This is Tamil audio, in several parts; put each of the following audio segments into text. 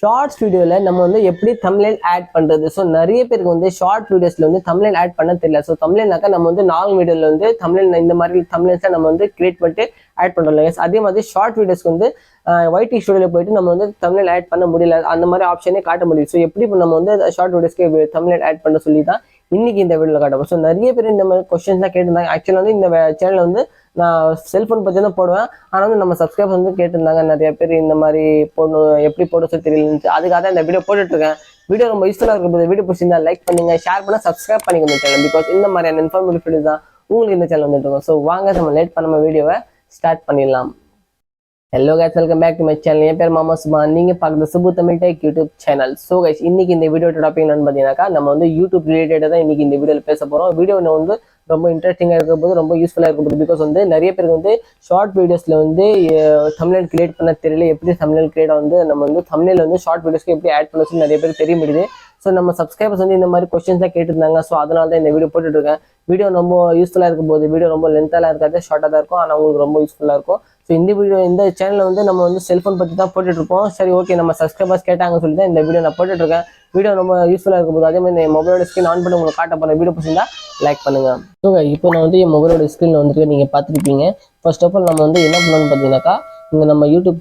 ஷார்ட்ஸ் வீடியோவில் நம்ம வந்து எப்படி தம்ப்நெயில் ஆட் பண்ணுறது. ஸோ நிறைய பேருக்கு வந்து ஷார்ட் வீடியோஸில் வந்து தம்ப்நெயில் ஆட் பண்ண தெரியல. ஸோ தம்ப்நெயில்னாக்கா நம்ம வந்து நார்மல் வீடியோவில் வந்து தம்ப்நெயில் இந்த மாதிரி தம்ப்நெயில்ஸை நம்ம வந்து கிரியேட் பண்ணிட்டு ஆட் பண்ணுறோம். அதே மாதிரி ஷார்ட் வீடியோஸ்க்கு வந்து YT ஸ்டுடியோவில் போயிட்டு நம்ம வந்து தம்ப்நெயில் ஆட் பண்ண முடியல, அந்த மாதிரி ஆப்ஷனே காட்ட முடியும். ஸோ எப்படி நம்ம வந்து ஷார்ட் வீடியோஸ்க்கு தம்ப்நெயில் ஆட் பண்ண சொல்லி தான் இன்னைக்கு இந்த வீடியோவில் காட்டுவோம். ஸோ நிறைய பேர் இந்த மாதிரி கொஸ்டின்ஸ் தான் கேட்டிருந்தாங்க. ஆக்சுவலாக வந்து இந்த சேனலில் வந்து நான் செல்ஃபோன் பற்றி தான் போடுவேன். ஆனால் வந்து நம்ம சப்ஸ்கிரைபர் வந்து கேட்டிருந்தாங்க நிறைய பேர் இந்த மாதிரி போடணும், எப்படி போட சொல்லி தெரியலன்னு. அதுக்காக தான் இந்த வீடியோ போட்டுட்ருக்கேன். வீடியோ ரொம்ப யூஸ்ஃபுல்லாக இருக்கும். வீடியோ பிடிச்சிருந்தா லைக் பண்ணுங்க, ஷேர் பண்ண, சப்ஸ்கிரைப் பண்ணிக்கணும் இந்த சேனல். பிகாஸ் இந்த மாதிரியான இன்ஃபார்மேட்டிவ் வீடியோ தான் உங்களுக்கு இந்த சேனல் வந்துட்டு இருக்கும். ஸோ வாங்க நம்ம லேட் பண்ணாம வீடியோவை ஸ்டார்ட் பண்ணிடலாம். Hello guys, welcome back to my channel. என் பேர் மாமா சுபான். நீங்க பார்க்குறது Subu Tamil tech YouTube channel. So guys, இன்னைக்கு இந்த வீடியோ டாபிக் என்னன்னு பார்த்தீங்கன்னாக்கா நம்ம வந்து யூடியூப் ரிலேட்டடாக தான் இன்னைக்கு இந்த வீடியோவில் பேச போகிறோம். வீடியோ வந்து ரொம்ப இன்ட்ரெஸ்டிங்காக இருக்க போது, ரொம்ப யூஸ்ஃபுல்லாக இருக்க போது. பிகாஸ் வந்து நிறைய பேருக்கு வந்து ஷார்ட் வீடியோஸில் வந்து தம்ப்நெயில் கிரியேட் பண்ண தெரியல. எப்படி தம்ப்நெயில் கிரியேட் வந்து நம்ம வந்து தம்ப்நெயில் வந்து ஷார்ட் வீடியோஸ்க்கு எப்படி ஆட் பண்ண சொல்லி நிறைய பேருக்கு தெரிய முடியுது. ஸோ நம்ம சப்ஸ்கிரைபர்ஸ் வந்து இந்த மாதிரி கொஸ்டின்ஸ் தான் கேட்டிருந்தாங்க. ஸோ அதனால தான் இந்த வீடியோ போட்டுட்டு இருக்கேன். வீடியோ ரொம்ப யூஸ்ஃபுல்லாக இருக்கும் போது, வீடியோ ரொம்ப லென்த்தாலாம் இருக்காது, ஷார்ட்டாக தான் இருக்கும். ஆனால் உங்களுக்கு ரொம்ப யூஸ்ஃபுல்லாக இருக்கும். ஸோ இந்த வீடியோ இந்த சேனலில் வந்து நம்ம வந்து செல்ஃபோன் பற்றி தான் போட்டுட்ருப்போம். சரி, ஓகே, நம்ம சப்ஸ்கிரைபர்ஸ் கேட்டாங்கன்னு சொல்லி தான் இந்த வீடியோ நான் போட்டுட்ருக்கேன். வீடியோ ரொம்ப யூஸ்ஃபுல்லாக இருக்கும் போது அதே மாதிரி என் மொபைலோட ஸ்க்ரீன் ஆன் பண்ணி உங்களுக்கு காட்ட போகிறேன். வீடியோ பிடிச்சிருந்தா லைக் பண்ணுங்க. ஸோ இப்போ நான் வந்து என் மொபைலோட ஸ்க்ரீனில் வந்துட்டு நீங்கள் பார்த்துருப்பீங்க. ஃபர்ஸ்ட் ஆஃப் ஆல் நம்ம வந்து என்ன பண்ணணும்னு பார்த்தீங்கன்னாக்கா, இங்கே நம்ம யூடியூப்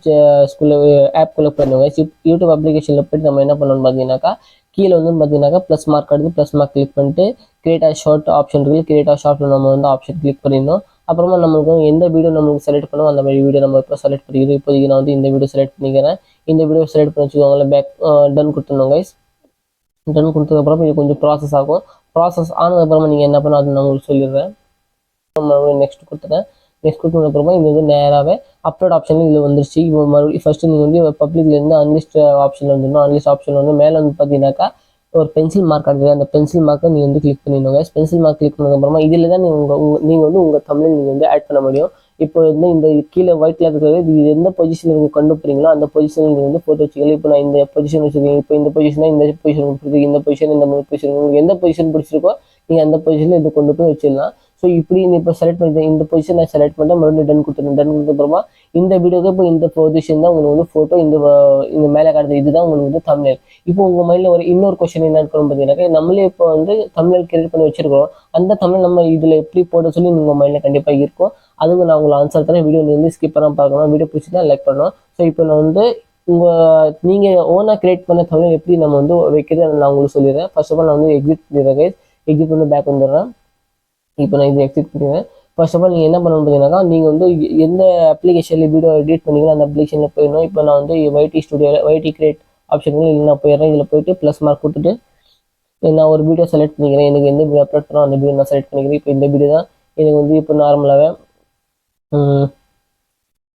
ஆப்குள்ளே போயிருந்தோங்க. யூடியூப் அப்ளிகேஷனில் போய்ட்டு நம்ம என்ன பண்ணணும்னு பார்த்தீங்கன்னாக்கா, கீழே வந்து பார்த்தீங்கன்னாக்கா ப்ளஸ் மார்க் எடுத்து ப்ளஸ் மார்க் கிளிக் பண்ணிட்டு கிரியேட் ஷார்ட் ஆப்ஷன் இருக்குது. கிரியேட் ஷார்ட்டில் நம்ம வந்து ஆப்ஷன் கிளிக் பண்ணிடணும். அப்புறமா நம்மளுக்கு எந்த வீடியோ நம்மளுக்கு செலக்ட் பண்ணுவோம் அந்த மாதிரி வீடியோ நம்ம இப்போ செலக்ட் பண்ணிக்கிறோம். இப்போதைக்கு நான் வந்து இந்த வீடியோ செலக்ட் பண்ணிக்கிறேன். இந்த வீடியோ செலக்ட் பண்ணி வச்சுக்கோங்களேன். பேக் டன் கொடுத்துருந்தோம் கைஸ். டன் கொடுத்ததுக்கப்புறம் இது கொஞ்சம் ப்ராசஸ் ஆகும். ப்ராசஸ் ஆனதுக்கப்புறமா நீங்கள் என்ன பண்ணணும் அது நான் உங்களுக்கு சொல்லிடுறேன். நெக்ஸ்ட் கொடுத்துட்டேன். நெக்ஸ்ட் கொடுத்ததுக்கப்புறமா இது வந்து நேராகவே அப்லோட் ஆப்ஷன் இதில் வந்துருச்சு. இப்போ மறுபடியும் ஃபஸ்ட்டு நீங்கள் வந்து பப்ளிக்லேருந்து அன்லிஸ்ட் ஆப்ஷன் வந்துடணும். அன்லிஸ்ட் ஆப்ஷன் வந்து மேலே வந்து பார்த்தீங்கன்னாக்கா ஒரு பென்சில் மார்க் இருக்குது. அந்த பென்சில் மார்க்கை நீங்கள் வந்து கிளிக் பண்ணிடணும். பென்சில் மார்க் கிளிக் பண்ணதுக்கப்புறமா இதில் தான் நீங்கள் வந்து உங்கள் தமிழ் நீங்கள் வந்து ஆட் பண்ண முடியும். இப்போ வந்து இந்த கீழே ஒயிட்ல இருக்கிறது இது எந்த பொசிஷன் நீங்கள் கொண்டு போகிறீங்களோ அந்த பொசிஷன் நீங்கள் வந்து போட்டு வச்சுக்கலாம். இப்போ நான் இந்த பொசிஷன் வச்சுருக்கேன். இப்போ இந்த பொசிஷனாக இந்த பொசிஷன் பிடிச்சிருக்கு, இந்த பொசிஷன் இந்த பொசிஷன், உங்களுக்கு எந்த பொசிஷன் பிடிச்சிருக்கோ நீங்கள் அந்த பொசிஷனில் இது கொண்டு போய் வச்சிடலாம். ஸோ இப்படி இப்போ செலக்ட் பண்ணிட்டேன். இந்த பொசிஷன் நான் செலக்ட் பண்ணிட்டேன். மறுபடியும் டன் கொடுத்துருந்தேன். டன் கொடுத்தப்புறமா இந்த வீடியோக்கு இப்போ இந்த பொசிஷன் தான் உங்களுக்கு வந்து ஃபோட்டோ இந்த மேலே காட்டுறது. இதுதான் உங்களுக்கு வந்து தம்ப்நெயில். இப்போ உங்கள் மைண்டில் ஒரு இன்னொரு கொஸ்டின் என்ன இருக்கணும் பார்த்தீங்கன்னாக்கா, நம்மளே இப்போ வந்து தம்ப்நெயில் கிரியேட் பண்ணி வச்சிருக்கிறோம். அந்த தம்ப்நெயில் நம்ம இதில் எப்படி போட சொல்லி உங்கள் மைண்டில் கண்டிப்பாக இருக்கும். அதுக்கு நான் உங்களை ஆன்சர் தரேன். வீடியோ வந்து ஸ்கிப் பண்ணாமல் பார்க்கணும். வீடியோ பிடிச்சிட்டா லைக் பண்ணணும். ஸோ இப்போ நான் வந்து நீங்கள் ஓனாக கிரியேட் பண்ண தம்ப்நெயில் எப்படி நம்ம வந்து வைக்கிறது நான் உங்களுக்கு சொல்லிடுறேன். ஃபர்ஸ்ட் ஆஃப் ஆல் நான் வந்து எக்ஸிட் பண்ணிடுறேன். எக்ஸிட் பண்ணி பேக் வந்துடுறேன். இப்போ நான் இது எக்ஸிட் பண்ணிடுறேன். ஃபர்ஸ்ட் ஆஃப் ஆல் நீங்கள் என்ன பண்ணணும் பார்த்தீங்கன்னாக்கா, நீங்கள் வந்து எந்த அப்ளிகேஷனில் வீடியோ எடிட் பண்ணிங்களோ அந்த அப்ளிகேஷனில் போயிடணும். இப்போ நான் வந்து YT ஸ்டுடியோவில் YT கிரியேட் ஆப்ஷனுக்கு இல்லை நான் போயிடுறேன். இதில் போயிட்டு ப்ளஸ் மார்க் கொடுத்துட்டு நான் ஒரு வீடியோ செலக்ட் பண்ணிக்கிறேன். எனக்கு எந்த வீடியோ அப்லோட் பண்ணோம் அந்த வீடியோ நான் செலக்ட் பண்ணிக்கிறேன். இப்போ இந்த வீடியோ தான் எனக்கு வந்து இப்போ நார்மலாகவே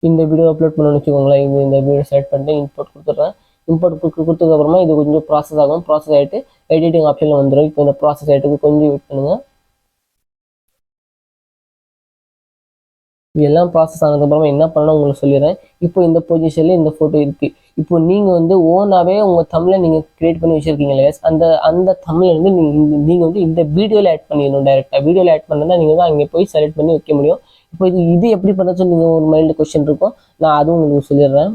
இந்த வீடியோ அப்லோட் பண்ணணும்னு வச்சுக்கோங்களேன். இந்த வீடியோ செலக்ட் பண்ணிட்டு இம்போர்ட் கொடுத்துட்றேன். இம்போர்ட் கொடுத்ததுக்கப்புறமா இது கொஞ்சம் ப்ராசஸ் ஆகும். ப்ராசஸ் ஆகிட்டு எடிட்டிங் ஆப்ஷனில் வந்துடும். இப்போ இந்த ப்ராசஸ் ஆகிட்டு கொஞ்சம் வெயிட் பண்ணுங்கள். இதெல்லாம் ப்ராசஸ் ஆனதுக்கப்புறமா என்ன பண்ணணும் உங்களுக்கு சொல்லிடுறேன். இப்போ இந்த பொசிஷனில் இந்த ஃபோட்டோ இருக்குது. இப்போ நீங்கள் வந்து ஓனாகவே உங்கள் தமிழை நீங்கள் கிரியேட் பண்ணி வச்சுருக்கீங்க இல்லையா, அந்த தமிழை வந்து நீங்கள் வந்து இந்த வீடியோவில் ஆட் பண்ணிடணும். டேரெக்டாக வீடியோவில் ஆட் பண்ணால் நீங்கள் தான் அங்கே போய் செலக்ட் பண்ணி வைக்க முடியும். இப்போ இது எப்படி பண்ணுறது நீங்கள் ஒரு மைல்டு கொஸ்டின் இருக்கும். நான் அதுவும் உங்களுக்கு சொல்லிடுறேன்.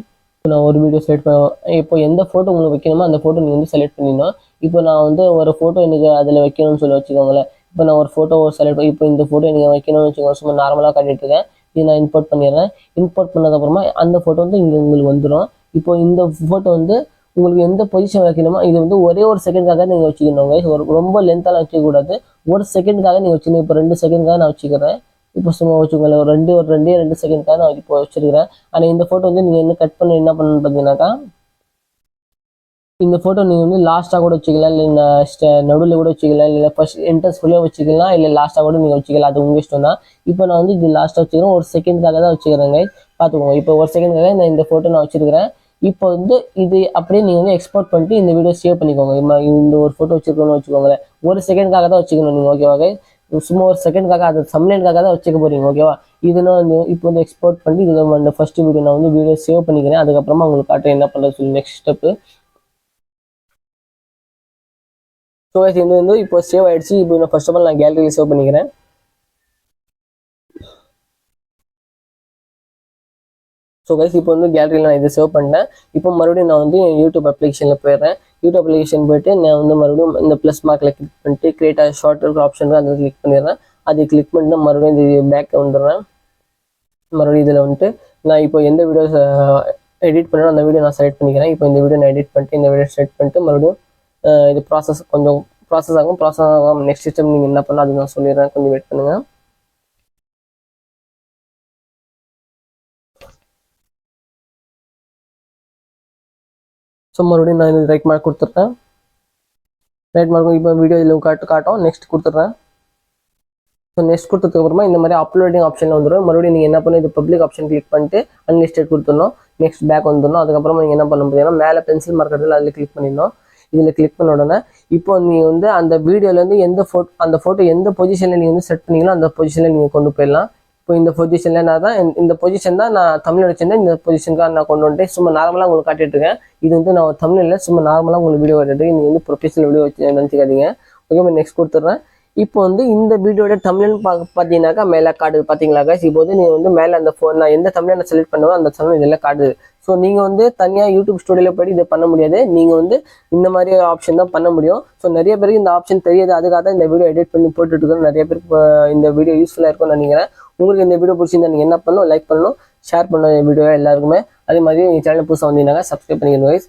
நான் ஒரு வீடியோ செலக்ட் பண்ணுவேன். இப்போ எந்த ஃபோட்டோ உங்களுக்கு வைக்கணுமோ அந்த ஃபோட்டோ நீங்கள் வந்து செலக்ட் பண்ணிடணும். இப்போ நான் வந்து ஒரு ஃபோட்டோ எனக்கு அதில் வைக்கணும்னு சொல்லி வச்சுக்கோங்களேன். இப்போ நான் ஒரு ஃபோட்டோ செலக்ட் பண்ணி இப்போ இந்த ஃபோட்டோ எனக்கு வைக்கணும்னு வச்சுக்கோங்க. சும்மா நார்மலாக காட்டிட்டு இருக்கேன். இது நான் இம்போர்ட் பண்ணிடுறேன். இம்போர்ட் பண்ணதுக்கப்புறமா அந்த ஃபோட்டோ வந்து இங்கே உங்களுக்கு வந்துடும். இப்போ இந்த ஃபோட்டோ வந்து உங்களுக்கு எந்த பொசிஷன் வைக்கணுமோ இது வந்து ஒரே ஒரு செகண்டுக்காக நீங்கள் வச்சுக்கணும். ரொம்ப லென்த்தாலாம் வச்சுக்கூடாது. ஒரு செகண்டுக்காக நீங்கள் வச்சுக்கணும். இப்போ 2 செகண்டுக்காக நான் வச்சுக்கிறேன். இப்போ சும்மா வச்சுக்கோங்களேன். ஒரு 2 செகண்டுக்காக நான் இப்போ வச்சுருக்கிறேன். ஆனால் இந்த ஃபோட்டோ வந்து நீங்கள் என்ன கட் பண்ணி என்ன பண்ணணும்னு பார்த்தீங்கன்னாக்கா, இந்த ஃபோட்டோ நீங்கள் வந்து லாஸ்ட்டாக கூட வச்சுக்கலாம், இல்லை நடுவில் கூட வச்சுக்கலாம், இல்லை ஃபர்ஸ்ட் என்ட்ரன்ஸ் ஃபுல்லாக வச்சுக்கலாம், இல்லை லாஸ்ட்டாக கூட நீங்கள் வச்சுக்கலாம். அது உங்கள் இஷ்டம் தான். இப்போ நான் வந்து இது லாஸ்ட்டாக வச்சுக்கிறேன். ஒரு செகண்டுக்காக தான் வச்சுக்கிறேங்க. பார்த்துக்கோங்க. இப்போ ஒரு செகண்டுக்காக நான் இந்த ஃபோட்டோ நான் வச்சுருக்கிறேன். இப்போ வந்து இது அப்படியே நீங்கள் வந்து எக்ஸ்போர்ட் பண்ணிட்டு இந்த வீடியோ சேவ் பண்ணிக்கோங்க. இந்த ஒரு ஃபோட்டோ வச்சுருக்கணும்னு வச்சுக்கோங்களேன். ஒரு செகண்டுக்காக தான் வச்சுக்கணும் நீங்கள். ஓகேவா? சும்மா ஒரு செகண்டுக்காக அது தம்ப்நெயிலுக்காக தான் வச்சுக்க போகிறீங்க. ஓகேவா? இதெல்லாம் வந்து இப்போ வந்து எக்ஸ்போர்ட் பண்ணி இது ஃபர்ஸ்ட் வீடியோ நான் வந்து வீடியோ சேவ் பண்ணிக்கிறேன். அதுக்கப்புறமா உங்களுக்கு காட்டுறேன் என்ன பண்ணுறது சொல்லி நெக்ஸ்ட் ஸ்டெப்பு. ஸோ இது வந்து இப்போ சேவ் ஆகிடுச்சு. இப்போ நான் ஃபர்ஸ்ட் ஆஃப் ஆல் நான் கேலரியில் சேவ் பண்ணிக்கிறேன். ஸோ கைஸ் இப்போ வந்து கேலரியில் நான் இதை சேவ் பண்ணேன். இப்போ மறுபடியும் நான் வந்து யூடியூப் அப்ளிகேஷனில் போயிடுறேன். யூடியூப் அப்ளிகேஷன் போயிட்டு நான் வந்து மறுபடியும் இந்த ப்ளஸ் மார்க்கில் கிளிக் பண்ணிட்டு கிரியேட் ஷார்ட் இருக்கிற ஆப்ஷன் அதை கிளிக் பண்ணிடுறேன். அதை கிளிக் பண்ணிட்டு மறுபடியும் இது பேக் வந்துடுறேன். மறுபடியும் இதில் வந்துட்டு நான் இப்போ எந்த வீடியோஸ் எடிட் பண்ணணும் அந்த வீடியோ நான் செலக்ட் பண்ணிக்கிறேன். இப்போ இந்த வீடியோ நான் எடிட் பண்ணிட்டு இந்த வீடியோ செலக்ட் பண்ணிட்டு மறுபடியும் இது கொஞ்சம் ப்ராசஸ் ஆகும். நெக்ஸ்ட் ஸ்டெப் நீங்கள் என்ன பண்ணணும் அது நான் சொல்லிடுறேன், கொஞ்சம் வெயிட் பண்ணுங்கள். ஸோ மறுபடியும் நான் இது ரைட் மார்க் கொடுத்துட்றேன். ரைட் மார்க் இப்போ வீடியோ இதில் காட்டும். நெக்ஸ்ட் கொடுத்துட்றேன். ஸோ நெக்ஸ்ட் கொடுத்ததுக்கப்புறமா இந்த மாதிரி அப்லோடிங் ஆப்ஷனில் வந்துடும். மறுபடியும் நீங்கள் என்ன பண்ணணும், இது பப்ளிக் ஆப்ஷன் கிளிக் பண்ணிட்டு அன்லிஸ்டட் கொடுத்துடணும். நெக்ஸ்ட் பேக் வந்துடணும். அதுக்கப்புறமா நீங்கள் என்ன பண்ண பார்த்தீங்கன்னா மேலே பென்சில் மார்க்கரில் அதில் கிளிக் பண்ணிடணும். இதில் கிளிக் பண்ண உடனே இப்போ நீங்கள் வந்து அந்த வீடியோலேருந்து அந்த ஃபோட்டோ எந்த பொசிஷனில் நீங்கள் வந்து செட் பண்ணீங்களோ அந்த பொசிஷனில் நீங்கள் கொண்டு போயிடலாம். இப்போ இந்த பொசிஷனில் நான் தான் இந்த பொசிஷன் தான் நான் தமிழ் வச்சுருந்தேன். இந்த பொசிஷனுக்காக நான் கொண்டு வந்துட்டு சும்மா நார்மலாக உங்களுக்கு காட்டிட்டு இருக்கேன். இது வந்து நான் தமிழில் சும்மா நார்மலாக உங்களுக்கு வீடியோ காட்டிட்டு நீங்கள் வந்து ப்ரொஃபஷனல் வீடியோ வச்சு நினச்சிக்காதீங்க. ஓகே, நெக்ஸ்ட் கொடுத்துட்றேன். இப்போ வந்து இந்த வீடியோட தமிழ்னு பார்த்தீங்கன்னாக்கா மேலே காடுது பார்த்தீங்களா கைஸ். இப்போ வந்து நீங்கள் வந்து மேலே அந்த நான் எந்த தமிழை நான் செலக்ட் பண்ணுவோம் அந்த தமிழ் இதெல்லாம் காடுது. ஸோ நீங்கள் வந்து தனியாக யூடியூப் ஸ்டுடியோவில் போய்ட்டு இதை பண்ண முடியாது. நீங்கள் வந்து இந்த மாதிரி ஆப்ஷன் தான் பண்ண முடியும். ஸோ நிறைய பேருக்கு இந்த ஆப்ஷன் தெரியாது. அதுக்காக தான் இந்த வீடியோ எடிட் பண்ணி போட்டுருக்கோம். நிறைய பேருக்கு இந்த வீடியோ யூஸ்ஃபுல்லாக இருக்கும்னு நினைக்கிறேன். உங்களுக்கு இந்த வீடியோ பிடிச்சிருந்தா நீங்கள் என்ன பண்ணணும், லைக் பண்ணணும், ஷேர் பண்ணணும் வீடியோ எல்லாருக்குமே. அதே மாதிரி எங்கள் சேனல் புதுசாக வந்தீங்கன்னா சப்ஸ்கிரைப் பண்ணிக்கணும் கைஸ்.